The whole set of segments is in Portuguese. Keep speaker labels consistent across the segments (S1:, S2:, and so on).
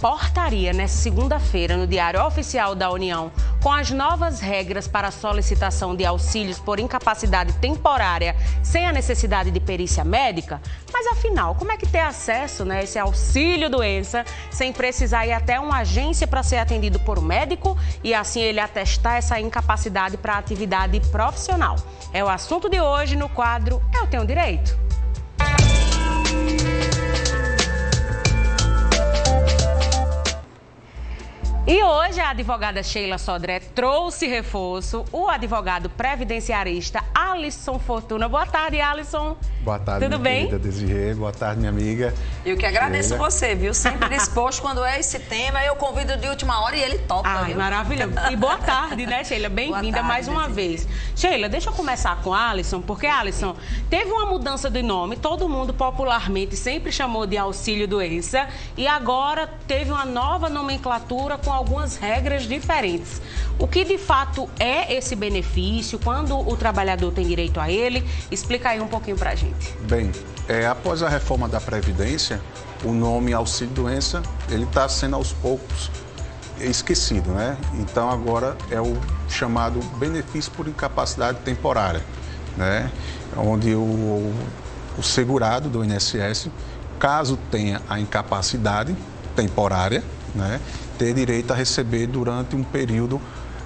S1: Portaria nesta segunda-feira no Diário Oficial da União com as novas regras para a solicitação de auxílios por incapacidade temporária sem a necessidade de perícia médica. Mas afinal, como é que ter acesso a esse auxílio-doença sem precisar ir até uma agência para ser atendido por um médico e assim ele atestar essa incapacidade para a atividade profissional? É o assunto de hoje no quadro Eu Tenho Direito. E hoje a advogada Sheila Sodré trouxe reforço, o advogado previdenciarista Alisson Fortuna. Boa tarde, Alisson.
S2: Boa tarde,
S1: tudo bem?
S2: Querida Desirê. Boa tarde, minha amiga.
S3: Eu que agradeço você, viu? Sempre disposto quando é esse tema. Eu convido de última hora e ele topa.
S1: Ai, maravilhoso. E boa tarde, né, Sheila? Bem-vinda mais uma vez. Sheila, deixa eu começar com Alisson, porque, Alisson, teve uma mudança de nome, todo mundo popularmente sempre chamou de auxílio-doença, e agora teve uma nova nomenclatura com algumas regras diferentes. O que de fato é esse benefício, quando o trabalhador tem direito a ele? Explica aí um pouquinho pra gente.
S2: Bem, após a reforma da Previdência, o nome auxílio-doença, ele está sendo aos poucos esquecido, né? Então agora é o chamado benefício por incapacidade temporária, né? Onde o segurado do INSS, caso tenha a incapacidade temporária, né, ter direito a receber durante um período,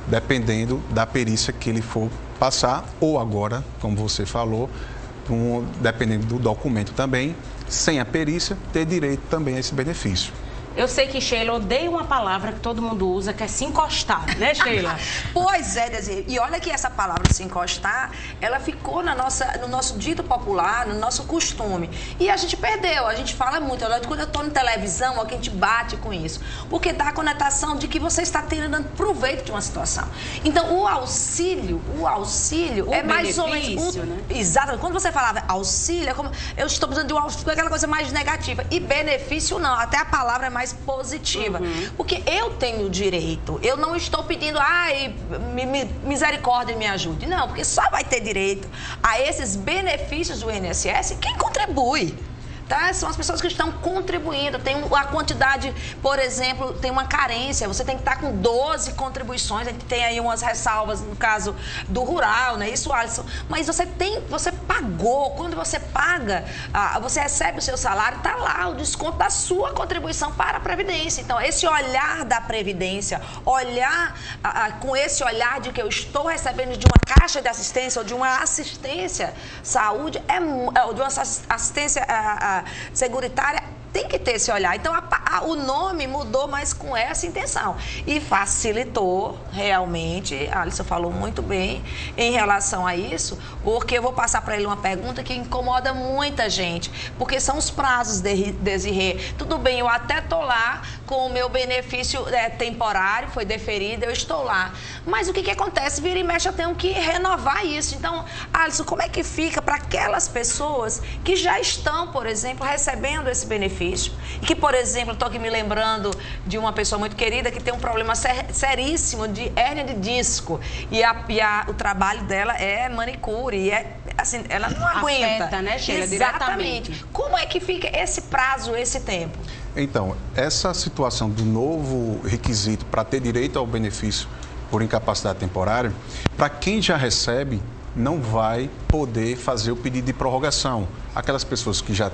S2: dependendo da perícia que ele for passar, ou agora, como você falou, dependendo do documento também, sem a perícia, ter direito também a esse benefício.
S1: Eu sei que Sheila odeia uma palavra que todo mundo usa, que é se encostar, né, Sheila?
S3: Pois é, Desirê. E olha que essa palavra se encostar, ela ficou no nosso dito popular, no nosso costume. E a gente perdeu, a gente fala muito. Quando eu estou na televisão, a gente bate com isso. Porque dá a conotação de que você está tirando proveito de uma situação. Então, o auxílio é mais ou menos... Né? Exato. Quando você falava auxílio, é como eu estou precisando de um auxílio, aquela coisa mais negativa. E benefício não, até a palavra é mais positiva, porque eu tenho direito, eu não estou pedindo, misericórdia, me ajude, não, porque só vai ter direito a esses benefícios do INSS quem contribui. Tá? São as pessoas que estão contribuindo. Tem a quantidade, por exemplo, tem uma carência. Você tem que estar com 12 contribuições. A gente tem aí umas ressalvas no caso do rural, né? Isso, Alisson. Mas você pagou. Quando você paga, você recebe o seu salário, está lá o desconto da sua contribuição para a Previdência. Então, esse olhar da Previdência, olhar com esse olhar de que eu estou recebendo de uma caixa de assistência ou de uma assistência saúde, de uma assistência seguritária, tem que ter esse olhar. Então, o nome mudou, mas com essa intenção. E facilitou, realmente, a Alisson falou muito bem em relação a isso, porque eu vou passar para ele uma pergunta que incomoda muita gente, porque são os prazos, Desirê. Tudo bem, eu até estou lá com o meu benefício temporário, foi deferido, eu estou lá. Mas o que acontece? Vira e mexe, eu tenho que renovar isso. Então, Alisson, como é que fica para aquelas pessoas que já estão, por exemplo, recebendo esse benefício? E que, por exemplo, estou aqui me lembrando de uma pessoa muito querida que tem um problema seríssimo de hérnia de disco. E o trabalho dela é manicure. E assim, ela não aguenta.
S1: Afeta, né, Sheila?
S3: Exatamente.
S1: Diretamente.
S3: Como é que fica esse prazo, esse tempo?
S2: Então, essa situação do novo requisito para ter direito ao benefício por incapacidade temporária, para quem já recebe, não vai poder fazer o pedido de prorrogação. Aquelas pessoas que já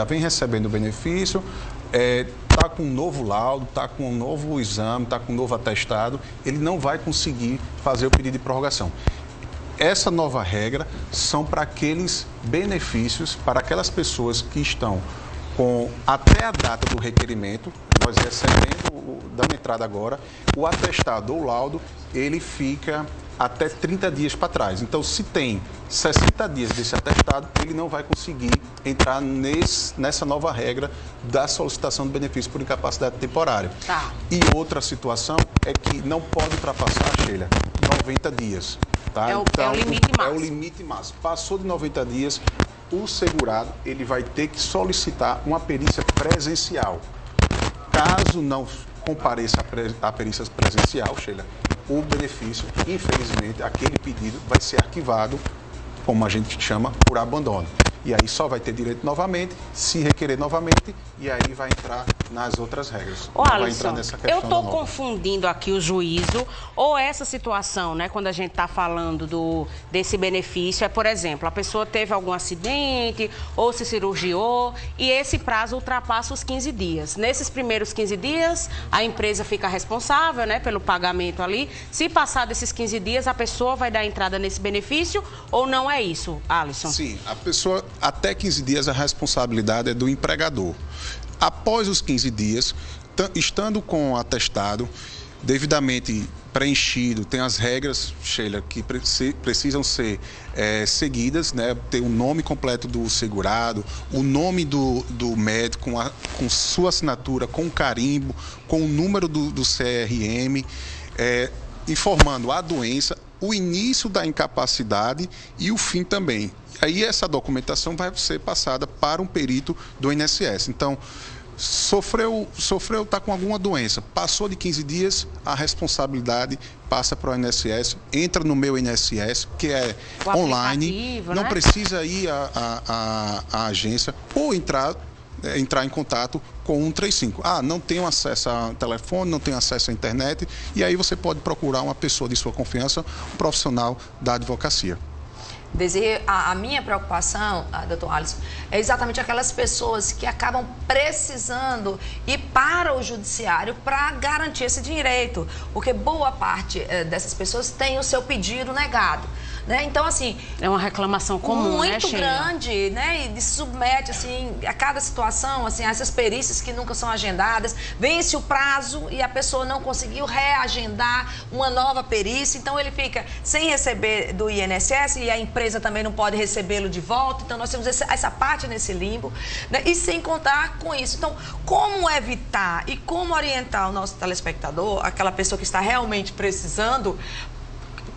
S2: vêm recebendo o benefício, está com um novo laudo, está com um novo exame, está com um novo atestado, ele não vai conseguir fazer o pedido de prorrogação. Essa nova regra são para aqueles benefícios, para aquelas pessoas que estão com até a data do requerimento, nós recebendo, dando entrada agora, o atestado ou laudo, ele fica até 30 dias para trás. Então, se tem 60 dias desse atestado, ele não vai conseguir entrar nessa nova regra da solicitação do benefício por incapacidade temporária.
S1: Tá.
S2: E outra situação é que não pode ultrapassar, Sheila, 90 dias. Tá?
S1: É o limite máximo.
S2: É o limite máximo. Passou de 90 dias, o segurado ele vai ter que solicitar uma perícia presencial. Caso não compareça à perícia presencial, Sheila, o benefício, infelizmente, aquele pedido vai ser arquivado, como a gente chama, por abandono. e aí só vai ter direito novamente, se requerer novamente, e aí vai entrar nas outras regras.
S1: Ô,
S2: vai
S1: Alisson,
S2: entrar nessa questão.
S1: eu estou confundindo aqui o juízo ou essa situação, né, quando a gente está falando desse benefício, por exemplo, a pessoa teve algum acidente ou se cirurgiou e esse prazo ultrapassa os 15 dias. Nesses primeiros 15 dias, a empresa fica responsável, né, pelo pagamento ali. Se passar desses 15 dias, a pessoa vai dar entrada nesse benefício ou não é isso, Alisson?
S2: Sim, a pessoa, até 15 dias, a responsabilidade é do empregador. Após os 15 dias, estando com o atestado devidamente preenchido, tem as regras, Sheila, que precisam ser seguidas, né? Tem o nome completo do segurado, o nome do médico, com sua assinatura, com carimbo, com o número do CRM, informando a doença, o início da incapacidade e o fim também. Aí essa documentação vai ser passada para um perito do INSS. Então, está com alguma doença, passou de 15 dias, a responsabilidade passa para o INSS, entra no meu INSS, que é online, não precisa ir à agência ou entrar em contato com 135. Não tenho acesso a telefone, não tenho acesso à internet, e aí você pode procurar uma pessoa de sua confiança, um profissional da advocacia.
S3: A minha preocupação, doutor Alisson, é exatamente aquelas pessoas que acabam precisando ir para o judiciário para garantir esse direito, porque boa parte dessas pessoas tem o seu pedido negado. Né? Então, assim... É uma reclamação comum, muito grande, né? E se submete, assim, a cada situação, assim, a essas perícias que nunca são agendadas. Vence o prazo e a pessoa não conseguiu reagendar uma nova perícia. Então, ele fica sem receber do INSS e a empresa também não pode recebê-lo de volta. Então, nós temos essa parte nesse limbo, né? E sem contar com isso. Então, como evitar e como orientar o nosso telespectador, aquela pessoa que está realmente precisando,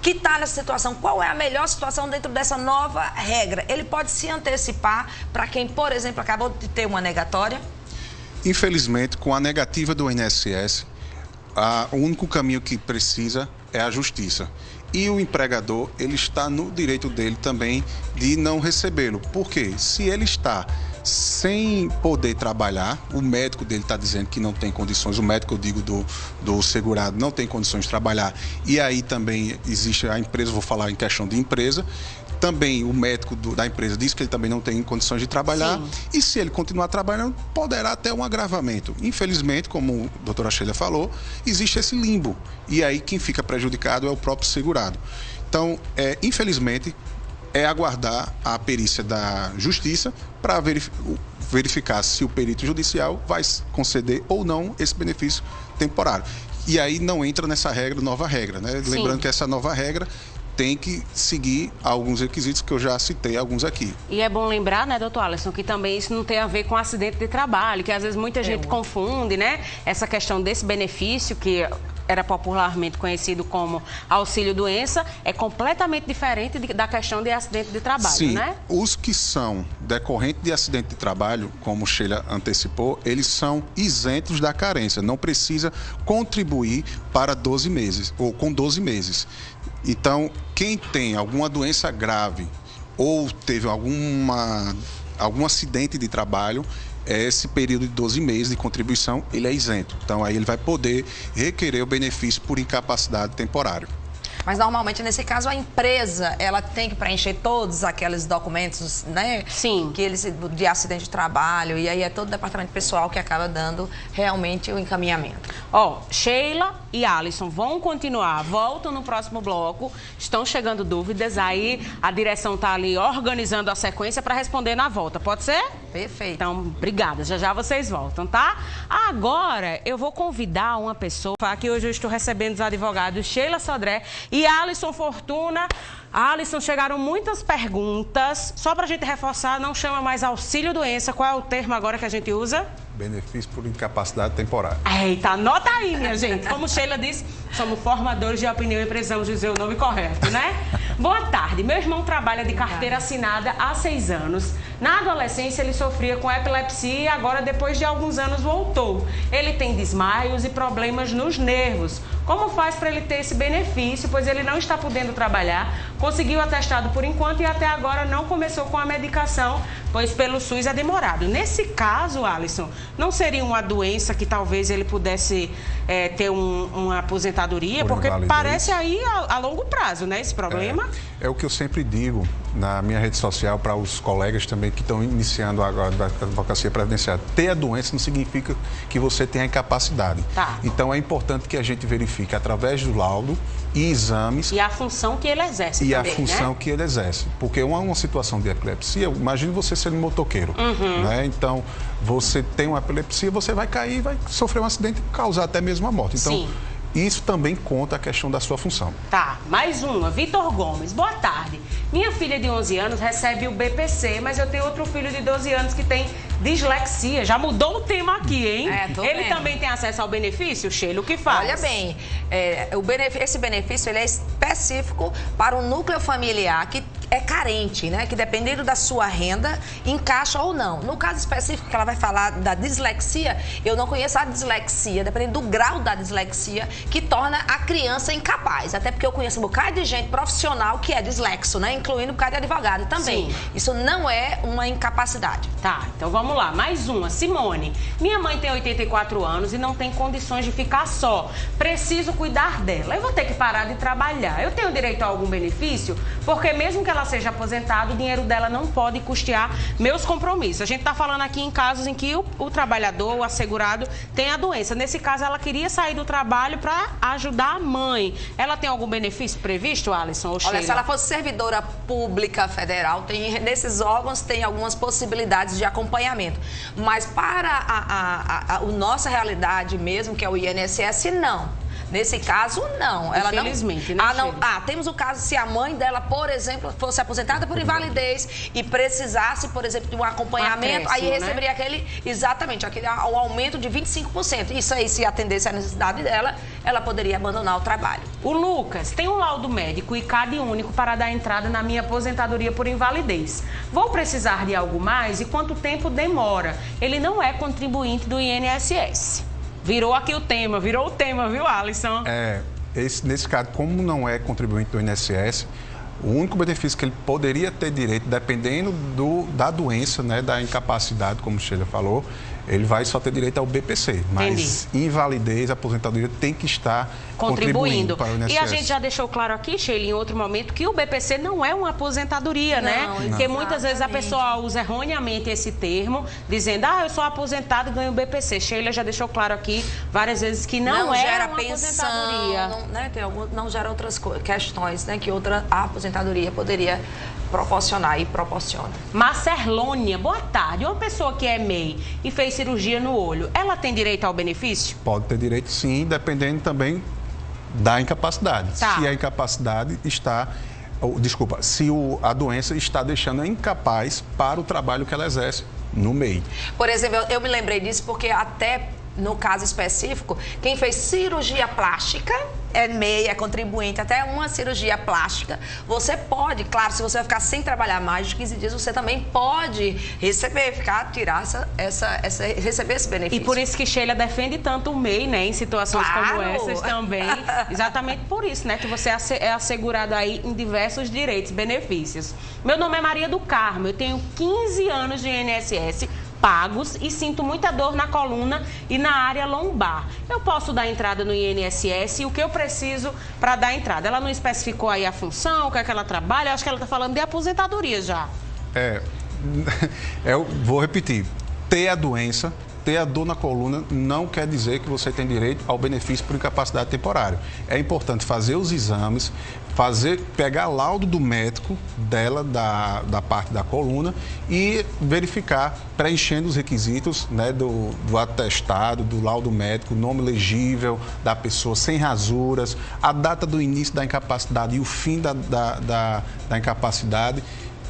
S3: que está nessa situação, qual é a melhor situação dentro dessa nova regra? Ele pode se antecipar para quem, por exemplo, acabou de ter uma negatória?
S2: Infelizmente, com a negativa do INSS, o único caminho que precisa é a justiça. E o empregador, ele está no direito dele também de não recebê-lo. Por quê? Se ele está sem poder trabalhar, o médico dele está dizendo que não tem condições, o médico, eu digo, do segurado, não tem condições de trabalhar, e aí também existe a empresa, vou falar em questão de empresa, também o médico da empresa diz que ele também não tem condições de trabalhar. Sim. E se ele continuar trabalhando, poderá ter um agravamento. Infelizmente, como a doutora Sheila falou, existe esse limbo, e aí quem fica prejudicado é o próprio segurado. Então, infelizmente, é aguardar a perícia da justiça para verificar se o perito judicial vai conceder ou não esse benefício temporário. E aí não entra nessa regra, nova regra, né? Sim. Lembrando que essa nova regra tem que seguir alguns requisitos que eu já citei, alguns aqui. E é bom lembrar, né, doutor Alisson, que também isso não tem a ver com acidente de trabalho, que às vezes muita gente confunde, né, essa questão desse benefício que era popularmente conhecido como auxílio-doença, é completamente diferente da questão de acidente de trabalho, sim, né? Os que são decorrentes de acidente de trabalho, como Sheila antecipou, eles são isentos da carência, não precisa contribuir para 12 meses, ou com 12 meses. Então, quem tem alguma doença grave ou teve algum acidente de trabalho, esse período de 12 meses de contribuição, ele é isento. Então, aí ele vai poder requerer o benefício por incapacidade temporária. Mas, normalmente, nesse caso, a empresa, ela tem que preencher todos aqueles documentos, né? Sim. De acidente de trabalho, e aí é todo o departamento pessoal que acaba dando realmente o encaminhamento. Sheila e Alisson vão continuar, voltam no próximo bloco, estão chegando dúvidas, aí a direção está ali organizando a sequência para responder na volta, pode ser? Perfeito. Então, obrigada, já vocês voltam, tá? Agora, eu vou convidar uma pessoa, aqui hoje eu estou recebendo os advogados Sheila Sodré e Alisson Fortuna. Alisson, chegaram muitas perguntas. Só para a gente reforçar, não chama mais auxílio-doença. Qual é o termo agora que a gente usa? Benefício por incapacidade temporária. Eita, anota aí, minha gente. Como Sheila disse, somos formadores de opinião e precisamos dizer o nome correto, né? Boa tarde. Meu irmão trabalha de carteira assinada há 6 anos.
S1: Na adolescência, ele sofria com epilepsia e agora, depois de alguns anos, voltou. Ele tem desmaios e problemas nos nervos. Como faz para ele ter esse benefício, pois ele não está podendo trabalhar, conseguiu atestado por enquanto e até agora não começou com a medicação, pois pelo SUS é demorado. Nesse caso, Alisson, não seria uma doença que talvez ele pudesse ter uma aposentadoria? Porque parece aí a longo prazo, né, esse problema?
S2: É o que eu sempre digo na minha rede social para os colegas também que estão iniciando agora a advocacia previdenciária. Ter a doença não significa que você tenha incapacidade.
S1: Tá.
S2: Então é importante que a gente verifique através do laudo e exames.
S1: E a função que ele exerce
S2: E
S1: também,
S2: a função, né, que ele exerce. Porque uma situação de epilepsia, imagine você sendo motoqueiro. Né? Então, você tem uma epilepsia, você vai cair, vai sofrer um acidente e causar até mesmo a morte. Então,
S1: sim,
S2: isso também conta a questão da sua função.
S1: Tá, mais uma. Vitor Gomes, boa tarde. Minha filha de 11 anos recebe o BPC, mas eu tenho outro filho de 12 anos que tem dislexia. Já mudou o tema aqui, hein? Ele também tem acesso ao benefício, Sheila? O que faz?
S3: Olha bem, esse benefício ele é específico para o núcleo familiar que é carente, né? Que dependendo da sua renda, encaixa ou não. No caso específico que ela vai falar da dislexia, eu não conheço a dislexia, dependendo do grau da dislexia, que torna a criança incapaz. Até porque eu conheço um bocado de gente profissional que é dislexo, né? Incluindo um bocado de advogado também. Sim. Isso não é uma incapacidade.
S1: Tá, então vamos lá. Mais uma. Simone, minha mãe tem 84 anos e não tem condições de ficar só. Preciso cuidar dela. Eu vou ter que parar de trabalhar. Eu tenho direito a algum benefício? Porque mesmo que ela seja aposentada, o dinheiro dela não pode custear meus compromissos. A gente está falando aqui em casos em que o trabalhador, o assegurado, tem a doença. Nesse caso, ela queria sair do trabalho para ajudar a mãe. Ela tem algum benefício previsto, Alisson ou Sheila?
S3: Olha, se ela fosse servidora pública federal, nesses órgãos tem algumas possibilidades de acompanhamento. Mas para a nossa realidade mesmo, que é o INSS, não. Nesse caso, não. Ela
S1: infelizmente,
S3: não...
S1: né,
S3: não. Temos o caso se a mãe dela, por exemplo, fosse aposentada por invalidez e precisasse, por exemplo, de um acompanhamento, aí receberia o aumento de 25%. Isso aí, se atendesse à necessidade dela, ela poderia abandonar o trabalho.
S1: O Lucas tem um laudo médico e CAD único para dar entrada na minha aposentadoria por invalidez. Vou precisar de algo mais e quanto tempo demora? Ele não é contribuinte do INSS. Virou o tema, viu, Alisson?
S2: Nesse caso, como não é contribuinte do INSS, o único benefício que ele poderia ter direito, dependendo da doença, né, da incapacidade, como o Sheila falou, ele vai só ter direito ao BPC. Mas invalidez, aposentadoria tem que estar contribuindo para o INSS.
S1: E a gente já deixou claro aqui, Sheila, em outro momento, que o BPC não é uma aposentadoria, né? Porque muitas vezes a pessoa usa erroneamente esse termo, dizendo, eu sou aposentado e ganho o BPC. Sheila já deixou claro aqui várias vezes que não é
S3: gera
S1: uma
S3: pensão,
S1: aposentadoria.
S3: Não gera outras questões, né, que a aposentadoria poderia proporcionar e proporciona.
S1: Marcelônia, boa tarde. Uma pessoa que é MEI e fez cirurgia no olho, ela tem direito ao benefício?
S2: Pode ter direito, sim, dependendo também da incapacidade.
S1: Tá.
S2: Se a incapacidade está... se a doença está deixando incapaz para o trabalho que ela exerce no MEI.
S3: Por exemplo, eu me lembrei disso porque até no caso específico, quem fez cirurgia plástica é MEI, é contribuinte, até uma cirurgia plástica. Você pode, claro, se você vai ficar sem trabalhar mais de 15 dias, você também pode receber, receber esse benefício.
S1: E por isso que Sheila defende tanto o MEI, né, em situações como essas também. Exatamente por isso, né, que você é assegurado aí em diversos direitos, benefícios. Meu nome é Maria do Carmo, eu tenho 15 anos de INSS pagos e sinto muita dor na coluna e na área lombar. Eu posso dar entrada no INSS e o que eu preciso para dar entrada? Ela não especificou aí a função, o que é que ela trabalha, eu acho que ela está falando de aposentadoria já.
S2: Eu vou repetir, ter a doença, ter a dor na coluna não quer dizer que você tem direito ao benefício por incapacidade temporária. É importante fazer os exames, pegar laudo do médico dela, da parte da coluna e verificar, preenchendo os requisitos, né, do atestado, do laudo médico, nome legível da pessoa, sem rasuras, a data do início da incapacidade e o fim da incapacidade,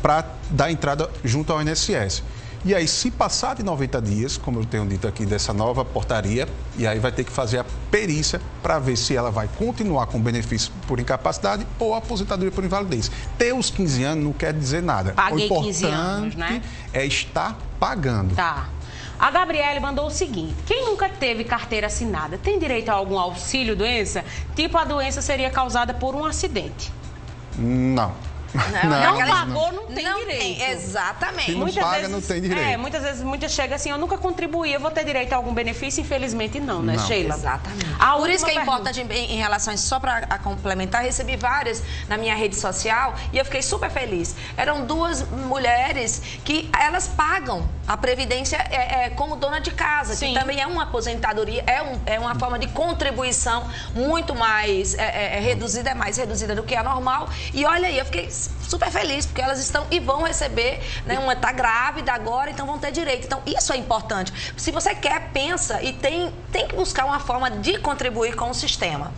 S2: para dar entrada junto ao INSS. E aí, se passar de 90 dias, como eu tenho dito aqui, dessa nova portaria, e aí vai ter que fazer a perícia para ver se ela vai continuar com benefício por incapacidade ou aposentadoria por invalidez. Ter os 15 anos não quer dizer nada.
S1: Paguei
S2: o importante
S1: 15 anos, né?
S2: é estar pagando.
S1: Tá. A Gabriele mandou o seguinte: quem nunca teve carteira assinada tem direito a algum auxílio-doença? Tipo, a doença seria causada por um acidente.
S2: Não.
S1: Não pagou, não tem
S3: não
S1: direito.
S3: Tem, exatamente.
S2: Se não paga, não tem direito.
S1: Muitas vezes, muitas chegam assim, eu nunca contribuí, eu vou ter direito a algum benefício? Infelizmente não, né, Sheila?
S3: Exatamente.
S1: Por isso
S3: que é importante, em relação, só para complementar, recebi várias na minha rede social e eu fiquei super feliz. Eram 2 mulheres que elas pagam a previdência como dona de casa,
S1: Sim.
S3: que também é uma aposentadoria, é uma forma de contribuição muito mais reduzida, é mais reduzida do que a normal. E olha aí, eu fiquei super feliz, porque elas estão e vão receber, né? Uma está grávida agora, então vão ter direito. Então, isso é importante. Se você quer, pensa e tem que buscar uma forma de contribuir com o sistema.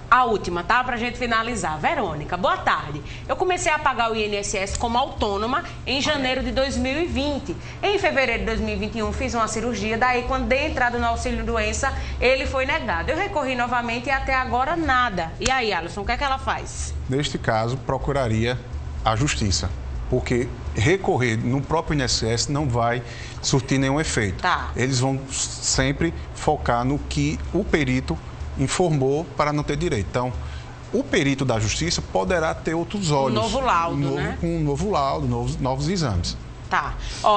S1: A última, tá? Pra gente finalizar. Verônica, boa tarde. Eu comecei a pagar o INSS como autônoma em janeiro de 2020. Em fevereiro de 2021, fiz uma cirurgia. Daí, quando dei entrada no auxílio-doença, ele foi negado. Eu recorri novamente e até agora nada. E aí, Alisson, o que é que ela faz?
S2: Neste caso, procuraria a justiça, porque recorrer no próprio INSS não vai surtir nenhum efeito.
S1: Tá.
S2: Eles vão sempre focar no que o perito informou para não ter direito. Então, o perito da justiça poderá ter outros olhos.
S1: Um novo laudo, né?
S2: Com um novo laudo, novos exames.
S1: Tá.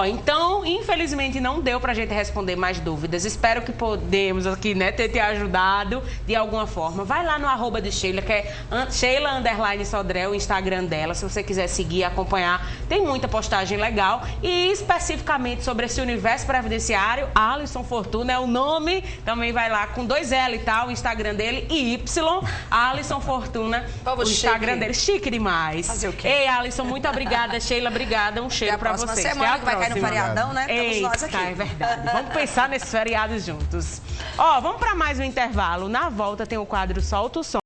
S1: Então, infelizmente não deu pra gente responder mais dúvidas. Espero que podemos aqui, né, ter te ajudado de alguma forma. Vai lá no @ de Sheila, que é Sheila_Sodré, o Instagram dela, se você quiser seguir, acompanhar. Tem muita postagem legal. E especificamente sobre esse universo previdenciário, Alisson Fortuna é o nome. Também vai lá com 2 L e tal, o Instagram dele, e Y, Alisson Fortuna, o Instagram dele. Chique demais.
S3: Fazer o quê?
S1: Ei, Alisson, muito obrigada. Sheila, obrigada. Um cheiro pra vocês.
S3: Semana que vai cair no feriadão, né?
S1: Estamos nós aqui. É verdade. Vamos pensar nesses feriados juntos. Vamos para mais um intervalo. Na volta tem o quadro Solta o Som.